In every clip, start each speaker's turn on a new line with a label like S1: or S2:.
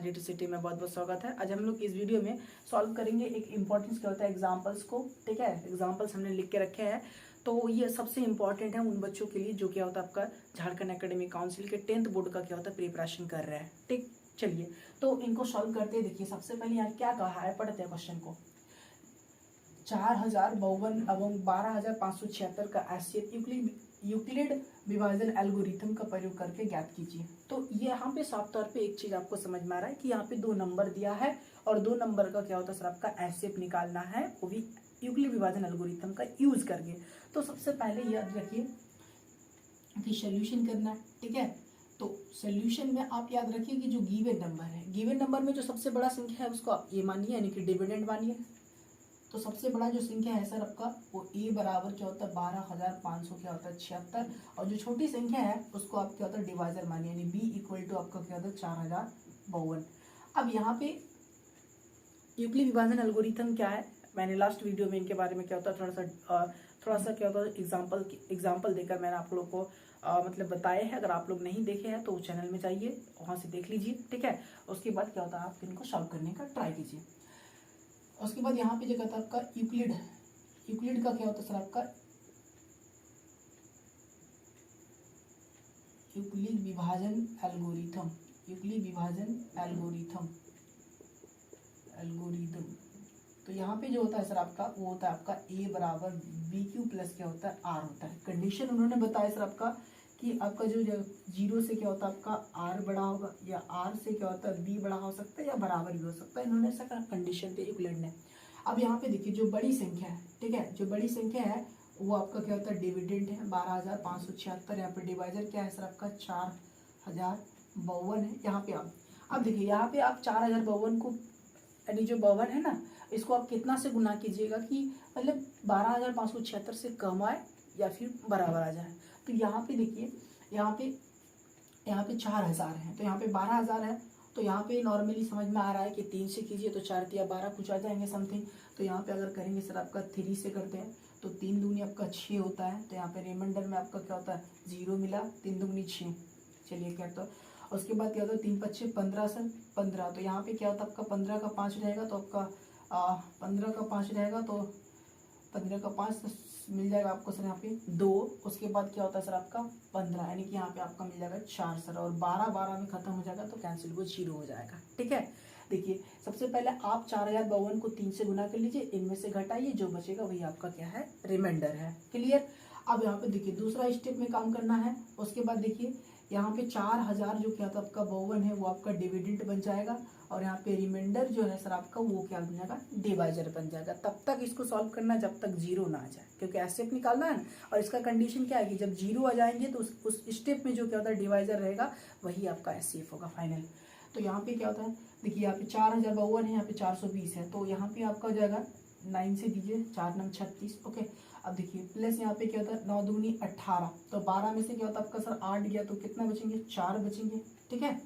S1: Electricity में बहुत बहुत स्वागत है। आज हम लोग इस वीडियो में सॉल्व करेंगे एक इंपॉर्टेंस क्या होता है एग्जांपल्स को। ठीक है, एग्जांपल्स हमने लिख के रखे हैं, तो ये सबसे इंपॉर्टेंट है उन बच्चों के लिए जो क्या होता है आपका झारखंड एकेडमिक काउंसिल के 10th बोर्ड का क्या होता है प्रिपरेशन कर रहे हैं। ठीक, चलिए तो इनको सॉल्व करते हैं। देखिए सबसे पहले यहाँ क्या कहा है, पढ़ते हैं क्वेश्चन को। 4052 एवं 12576 का एचसीएफ यूक्लिड विभाजन एल्गोरिथम का प्रयोग करके ज्ञात कीजिए। तो ये यहाँ पे साफ तौर पे एक चीज आपको समझ में आ रहा है कि यहाँ पे 2 नंबर दिया है और 2 नंबर का क्या होता है सर आपका एचसीएफ निकालना है, वो भी यूक्लिड विभाजन एल्गोरिथम का यूज करके। तो सबसे पहले याद रखिए कि सोल्यूशन करना है। ठीक है, तो सोल्यूशन में आप याद रखिए कि जो गिवन नंबर है, गिवन नंबर में जो सबसे बड़ा संख्या है उसको आप ये मानिए, यानी कि डिविडेंड मानिए। तो सबसे बड़ा जो संख्या है सर आपका वो ए बराबर क्या होता है 12,500 क्या होता है 76, और जो छोटी संख्या है उसको आप क्या होता है डिवाइजर मानिए, यानी बी इक्वल टू आपका क्या होता है 4052। अब यहाँ पे यूक्लिड विभाजन एल्गोरिथम क्या है, मैंने लास्ट वीडियो में इनके बारे में क्या होता है थोड़ा सा क्या होता है एग्जाम्पल देकर मैंने आप लोग को मतलब बताए हैं। अगर आप लोग नहीं देखे हैं तो उस चैनल में जाइए, वहां से देख लीजिए। ठीक है, उसके बाद क्या होता है आप इनको सॉल्व करने का ट्राई कीजिए। उसके बाद यहाँ पे जो कहता है आपका यूक्लिड का क्या होता है सर आपका यूक्लिड विभाजन एल्गोरिथम। तो यहाँ पे जो होता है सर आपका वो होता है आपका ए बराबर बी क्यू प्लस क्या होता है आर होता है। कंडीशन उन्होंने बताया सर आपका कि आपका जो 0 से क्या होता है आपका आर बड़ा होगा, या आर से क्या होता है बी बड़ा हो सकता है, या बराबर भी हो सकता है। इन्होंने ऐसा कंडीशन दी यूक्लिड ने। अब यहाँ पे देखिए जो बड़ी संख्या है, ठीक है, जो बड़ी संख्या है वो आपका क्या होता है डिविडेंड है 12,576। यहाँ पे डिवाइजर क्या है सर आपका 4052 है। यहाँ पे अब देखिए यहाँ पे आप 4052 को, यानी जो 52 है ना, इसको आप कितना से गुना कीजिएगा कि मतलब 12,576 से कम आए या फिर बराबर आ जाए। तो यहाँ पे देखिए यहाँ पे 4000 है, तो यहाँ पे 12,000 है। तो यहाँ पे नॉर्मली समझ में आ रहा है कि 3 से कीजिए तो 4 या 12 कुछ आ जाएंगे समथिंग। तो यहाँ पे अगर करेंगे सर आपका 3 से करते हैं तो 3 दूनी आपका 6 होता है। तो यहाँ पे रिमाइंडर में आपका क्या होता है 0 मिला, 3 दूनी 6। चलिए क्या तो उसके बाद क्या होता है 3 5 15 सर 15। तो यहाँ पे क्या होता है आपका 15 का 5 रहेगा, तो आपका 15 का 5 रहेगा, तो 15 का 5 मिल जाएगा आपको सर यहाँ पे 2। उसके बाद क्या होता है सर आपका 15, यानी कि यहाँ पे आपका मिल जाएगा 4 सर, और 12 में खत्म हो जाएगा तो कैंसिल वो 0 हो जाएगा। ठीक है, देखिए सबसे पहले आप 4052 को 3 से गुना कर लीजिए, इनमें से घटाइए, जो बचेगा वही आपका क्या है रिमाइंडर है। क्लियर। अब यहाँ पे देखिए दूसरा स्टेप में काम करना है। उसके बाद देखिए यहाँ पे 4000 जो क्या था आपका 52 है वो आपका डिविडेंड बन जाएगा, और यहाँ पे रिमाइंडर जो है सर आपका वो क्या बन जाएगा डिवाइजर बन जाएगा। तब तक इसको सॉल्व करना जब तक 0 ना आ जाए, क्योंकि एचसीएफ निकालना है। और इसका कंडीशन क्या है कि जब 0 आ जाएंगे तो उस स्टेप में जो क्या होता है डिवाइजर रहेगा वही आपका एचसीएफ होगा फाइनल। तो यहाँ पे क्या होता है देखिए यहाँ पे 4052 है, यहाँ पे 420 है, तो यहाँ पे आपका हो जाएगा 9 से दीजिए 4 9 36। ओके, अब देखिए प्लस यहाँ पे क्या होता है 9 दूनी 18। तो 12 में से क्या होता है आपका सर 8 गया, तो कितना बचेंगे 4 बचेंगे। ठीक है,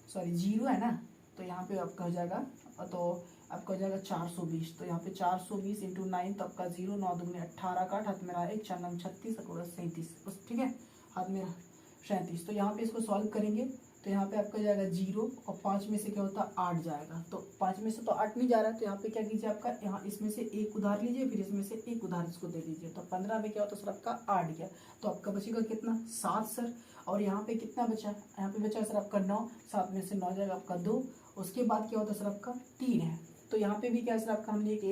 S1: सॉरी 0 है ना, तो यहाँ पे आपका हो जाएगा, तो आपका हो जाएगा 420। तो यहाँ पे 420 इंटू 9, तो आपका 0 9 दूनी 18 का हाथ में रहा 1 4 9 36 और 37। ठीक है, हाथ में 37। तो यहाँ पे इसको सॉल्व करेंगे तो यहाँ पे आपका जाएगा 0, और 5 में से क्या होता है 8 जाएगा। तो 5 में से तो 8 नहीं जा रहा है, तो यहाँ पे क्या कीजिए आपका यहाँ इसमें से 1 उधार लीजिए, फिर इसमें से 1 उधार इसको दे दीजिए। तो 15 में क्या होता है सर आपका 8 गया, तो आपका बचेगा कितना 7 सर। और यहाँ पे कितना बचा, यहाँ पे बचा सर आपका 9, 7 में से 9 जाएगा आपका 2। उसके बाद क्या होता है सर आपका 3 है, तो यहाँ पे भी क्या है सर आपका हमने एक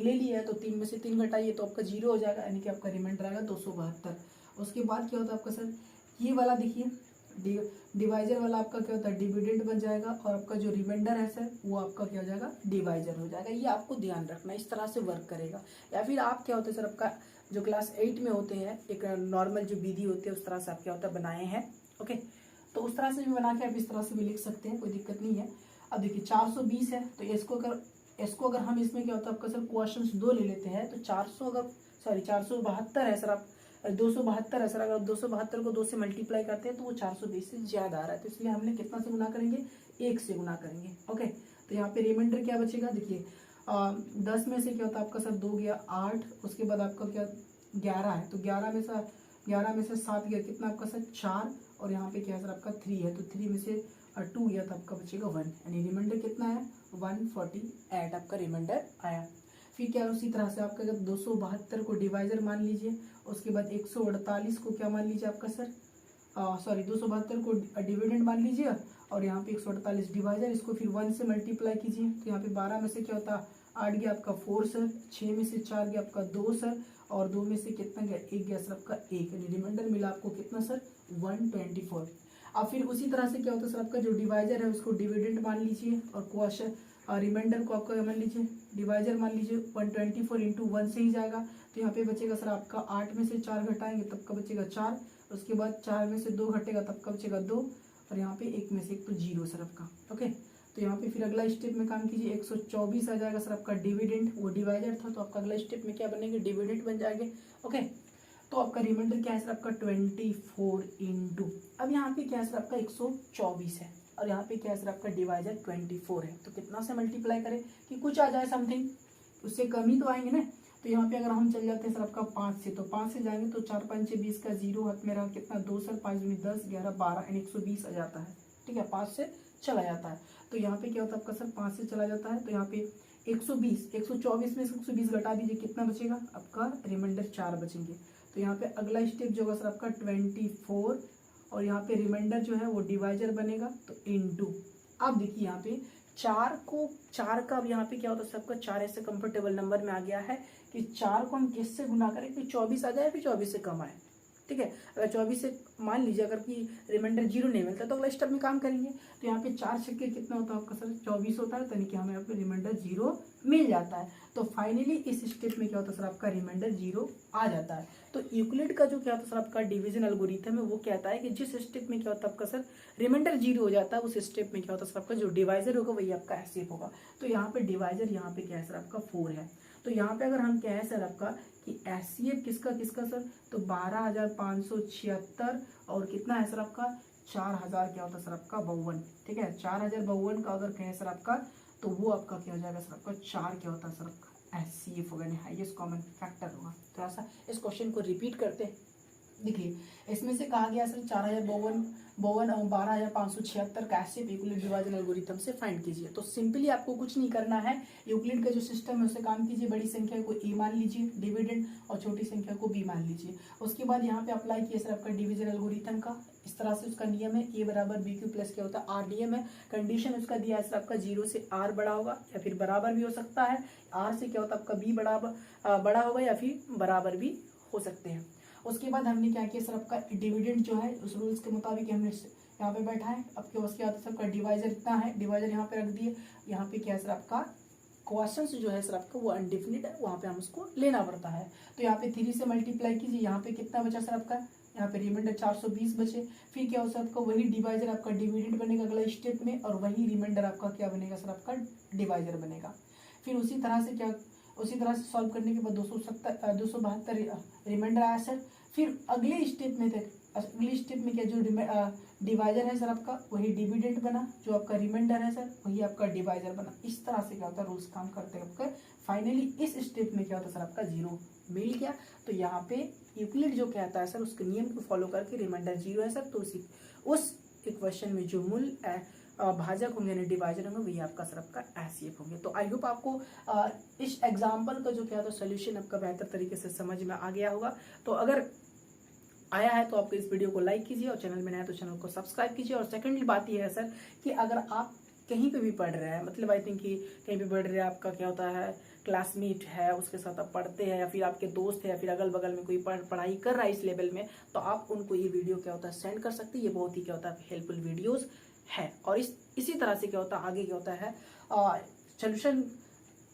S1: ले लिया है, तो 3 में से 3 घटाइए तो आपका 0 हो जाएगा, यानी कि आपका रिमाइंडर आएगा 272। उसके बाद क्या होता है आपका सर ये वाला देखिए डिवाइजर वाला आपका क्या होता है डिविडेंड बन जाएगा, और आपका जो रिमाइंडर है सर वो आपका क्या हो जाएगा डिवाइजर हो जाएगा। ये आपको ध्यान रखना, इस तरह से वर्क करेगा। या फिर आप क्या होता है सर आपका जो क्लास 8 में होते हैं एक नॉर्मल जो विधि होती है उस तरह से आप क्या होता है बनाए हैं। ओके, तो उस तरह से भी बना के आप इस तरह से भी लिख सकते हैं, कोई दिक्कत नहीं है। अब देखिए 420 है, तो इसको अगर हम इसमें क्या होता है आपका सर क्वेश्चन 2 ले लेते हैं, तो 472 है सर, आप 272 है सर। अगर 272 को 2 से मल्टीप्लाई करते हैं तो वो 420 से ज्यादा आ रहा है, तो इसलिए हमने कितना से गुना करेंगे 1 से गुना करेंगे। ओके, तो यहाँ पे रिमाइंडर क्या बचेगा देखिए 10 में से क्या होता है आपका सर 2 गया 8। उसके बाद आपका क्या 11 है, तो 11 में से 7 गया, कितना आपका सर 4। और यहाँ पे क्या है सर आपका 3 है, तो 3 में से 2 गया तो आपका बचेगा 1, यानी रिमाइंडर कितना है 148 आपका रिमाइंडर आया। फिर क्या है उसी तरह से आपका जब 272 को डिवाइजर मान लीजिए, उसके बाद 148 को क्या मान लीजिए आपका सर, सॉरी 272 को डिविडेंड मान लीजिए, और यहाँ पे 148 डिवाइजर, इसको फिर 1 से मल्टीप्लाई कीजिए, तो यहाँ पे 12 में से क्या होता है 8 गया आपका 4 सर, 6 में से 4 गया आपका 2 सर, और 2 में से कितना गया 1 गया सर आपका 1, यानी रिमाइंडर मिला आपको कितना सर 124। अब फिर उसी तरह से क्या होता है सर आपका जो डिवाइजर है उसको डिविडेंड मान लीजिए, और क्वेश्चन रिमाइंडर को आपका मान लीजिए डिवाइजर मान लीजिए 124 इंटू 1 से ही जाएगा, तो यहाँ पे बचेगा सर आपका 8 में से 4 घटाएंगे तब का बचेगा 4, उसके बाद 4 में से 2 घटेगा तब का बचेगा 2, और यहाँ पे 1 में से 1 तो 0 सर आपका। ओके, तो यहाँ पे फिर अगला स्टेप में काम कीजिए, 124 आ जाएगा सर आपका डिविडेंड, वो डिवाइजर था तो आपका अगला स्टेप में क्या बनेंगे डिविडेंड बन जाएंगे। ओके, तो आपका रिमाइंडर क्या है सर आपका 24 इंटू, अब यहाँ पे क्या है सर आपका 124 है, और यहाँ पे क्या है सर आपका डिवाइजर 24 है, तो कितना से मल्टीप्लाई करें कि कुछ आ जाए समथिंग, उससे कम ही तो आएंगे ना। तो यहाँ पे अगर हम चल जाते हैं सर आपका 5 से, तो 5 से जाएंगे तो 4 5 6 20 का 0 हाथ में रहा कितना 2 सर, 5 दूनी 10 11 12 यानी 120 आ जाता है। ठीक है, 5 से चला जाता है, तो यहाँ पे क्या होता है आपका सर 5 से चला जाता है, तो यहाँ पे 120 124 में से 120 घटा दीजिए, कितना बचेगा आपका रिमाइंडर 4 बचेंगे। तो यहाँ पे अगला स्टेप जो होगा सर आपका 24, और यहाँ पे रिमाइंडर जो है वो डिवाइजर बनेगा तो इनटू, अब देखिए यहाँ पे 4 का अब यहाँ पे क्या होता है सबका 4 ऐसे कंफर्टेबल नंबर में आ गया है कि 4 को हम किससे गुना करें कि 24 आ जाए फिर 24 से कम आए। ठीक है, अगर 24 से मान लीजिए अगर कि रिमाइंडर 0 नहीं मिलता तो अगला स्टेप में काम करेंगे, तो यहाँ पे 4 छक्के कितना होता है आपका सर 24 होता है, यानी कि हमें यहाँ पे रिमाइंडर 0 मिल जाता है। तो फाइनली इस स्टेप में क्या होता है सर आपका रिमाइंडर 0 आ जाता है। तो यूक्लिड का जो क्या होता है सर आपका डिवीजन एल्गोरिथम है वो कहता है कि जिस स्टेप में क्या होता है आपका सर रिमाइंडर 0 हो जाता है उस स्टेप में क्या होता है सर आपका जो डिवाइजर होगा वही आपका एचसीएफ होगा। तो यहाँ पे डिवाइजर यहाँ पे क्या है सर आपका 4 है, तो यहाँ पे अगर हम क्या है सर आपका कि एचसीएफ किसका किसका सर, तो 12,576 और कितना है सर आपका 4,000 क्या होता है सर आपका 52। ठीक है, 4,052 का अगर कहें सर आपका तो वो आपका क्या हो जाएगा सर आपका 4 क्या होता है सर आपका एचसीएफ होगा, यानी हाईएस्ट कॉमन फैक्टर होगा। थोड़ा सा इस क्वेश्चन को रिपीट करते हैं। देखिए इसमें से कहा गया सर 4,052 और 12,576 का एचसीएफ यूक्लिड डिवीजन एल्गोरिथम से फाइंड कीजिए। तो सिंपली आपको कुछ नहीं करना है, यूक्लिड का जो सिस्टम है उससे काम कीजिए, बड़ी संख्या को ए मान लीजिए डिविडेंड और छोटी संख्या को बी मान लीजिए। उसके बाद यहाँ पे अप्लाई किया सर आपका डिवीजन एल्गोरिथम का, इस तरह से उसका नियम है ए बराबर बी क्यू प्लस क्या होता है आर डीएम है। कंडीशन उसका दिया है सर आपका 0 से आर बड़ा होगा या फिर बराबर भी हो सकता है, आर से क्या होता है आपका बी बड़ा होगा या फिर बराबर भी हो सकते हैं। उसके बाद हमने क्या किया सर आपका डिविडेंड जो है उस रूल्स के मुताबिक हमने यहाँ पे बैठा है। अब क्या उसके बाद सबका डिवाइजर इतना है, डिवाइजर यहाँ पे रख दिए, यहाँ पे क्या है सर आपका क्वेश्चन जो है सर आपका वो अनडिफिनिट है, वहाँ पे हम उसको लेना पड़ता है। तो यहाँ पे 3 से मल्टीप्लाई कीजिए, यहाँ पे कितना बचा सर आपका, यहाँ पे रिमाइंडर 420 बचे। फिर क्या हो सर आपका वही डिवाइजर आपका डिविडेंड बनेगा अगला स्टेप में, और वही रिमाइंडर आपका क्या बनेगा सर आपका डिवाइजर बनेगा। फिर उसी तरह से सॉल्व करने के बाद 272 रिमाइंडर आया सर। फिर अगले स्टेप में क्या जो डिवाइजर है सर आपका वही डिविडेंड बना, जो आपका रिमाइंडर है सर वही आपका डिवाइजर बना। इस तरह से क्या होता है रूल्स काम करते हैं आपका। फाइनली इस स्टेप में क्या होता है सर आपका 0 मिल गया। तो यहाँ पे यूक्लिड जो कहता है सर उसके नियम को फॉलो करके रिमाइंडर 0 है सर, तो उस इक्वेशन में जो मूल भाजक होंगे यानी डिवाइजर होंगे वही आपका सर आपका एचसीएफ होंगे। तो आई होप आपको इस एग्जाम्पल का जो क्या था सोल्यूशन आपका बेहतर तरीके से समझ में आ गया होगा। तो अगर आया है तो आप इस वीडियो को लाइक कीजिए और चैनल में नया है तो चैनल को सब्सक्राइब कीजिए। और सेकेंडली बात यह है सर कि अगर आप कहीं पे भी पढ़ रहे हैं, मतलब आई थिंक कि कहीं पे पढ़ रहे हैं, आपका क्या होता है क्लासमेट है उसके साथ आप पढ़ते हैं या फिर आपके दोस्त है या फिर अगल बगल में कोई पढ़ाई कर रहा है इस लेवल में, तो आप उनको ये वीडियो क्या होता है सेंड कर सकते हैं। ये बहुत ही क्या होता है हेल्पफुल वीडियोज़ है। और इसी तरह से क्या होता है आगे क्या होता है सोल्यूशन,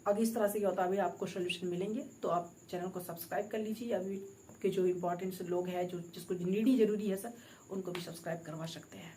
S1: आगे इस तरह से क्या होता है अभी आपको सोल्यूशन मिलेंगे। तो आप चैनल को सब्सक्राइब कर लीजिए, अभी के जो इंपॉर्टेंट लोग हैं जो जिसको नीडी जरूरी है सर उनको भी सब्सक्राइब करवा सकते हैं।